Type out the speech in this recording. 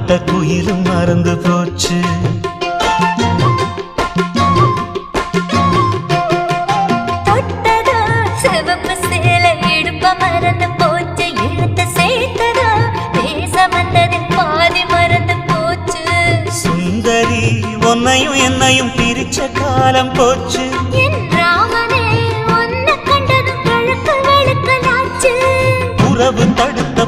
தொட்ட குயிலும் மறந்து போச்சு. தொட்டதா சிவப்பு சேலை இடுப்ப மறந்து போச்சு. இழுத்து சேர்த்ததா பேச வந்ததில் பாதி மறந்து போச்சு. சுந்தரி உன்னையும் என்னையும் பிரிச்ச காலம் போச்சு. என் ராமனே உன்னை கண்டதும் கழுக்கு வெளுக்கலாச்சு. உறவு தடுத்த